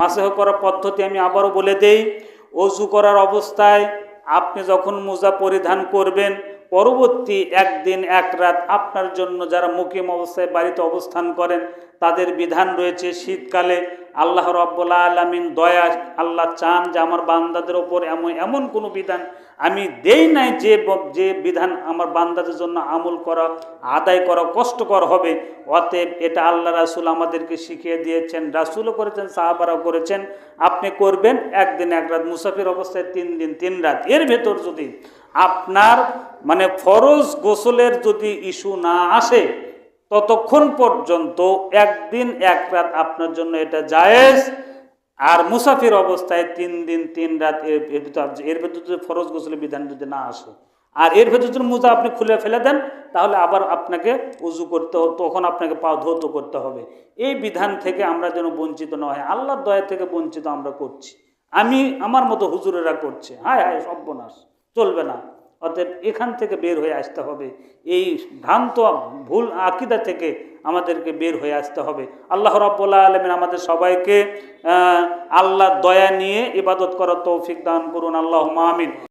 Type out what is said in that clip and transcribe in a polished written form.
মাসহ করার পদ্ধতি আমি আবারও বলে দেই। অজু করার অবস্থায় আপনি যখন মোজা পরিধান করবেন, পরবর্তী একদিন এক রাত আপনার জন্য যারা মুকিম অবস্থায় বাড়িতে অবস্থান করেন তাদের বিধান রয়েছে। শীতকালে আল্লাহ রাব্বুল আলামিন দয়া, আল্লাহ চান যে আমার বান্দাদের ওপর এমন কোনো বিধান আমি দেই নাই যে বিধান আমার বান্দাদের জন্য আমল করা, আদায় করা কষ্টকর হবে। অতএব এটা আল্লাহ রাসূল আমাদেরকে শিখিয়ে দিয়েছেন, রাসূলও করেছেন, সাহাবারাও করেছেন। আপনি করবেন একদিন এক রাত, মুসাফির অবস্থায় 3 দিন 3 রাত। এর ভেতর যদি আপনার মানে ফরজ গোসলের যদি ইস্যু না আসে, ততক্ষণ পর্যন্ত একদিন এক রাত আপনার জন্য এটা জায়েজ। আর মুসাফির অবস্থায় 3 দিন 3 রাত এর ভেতর যদি ফরজ গোসলের বিধান যদি না আসে, আর এর ভেতর যদি মোজা আপনি খুলে ফেলে দেন, তাহলে আবার আপনাকে উজু করতে হবে, তখন আপনাকে পা ধৌত করতে হবে। এই বিধান থেকে আমরা যেন বঞ্চিত না হয়, আল্লাহর দয়া থেকে বঞ্চিত আমরা করছি, আমার মতো হুজুরেরা করছে। হায় হায় সর্বনাশ, চলবে না। অতএব এখান থেকে বের হয়ে আসতে হবে, এই ভ্রান্ত ভুল আকীদা থেকে আমাদেরকে বের হয়ে আসতে হবে। আল্লাহ রাব্বুল আলামিন আমাদের সবাইকে আল্লাহর দয়া নিয়ে ইবাদত করার তৌফিক দান করুন। আল্লাহুম্মা আমিন।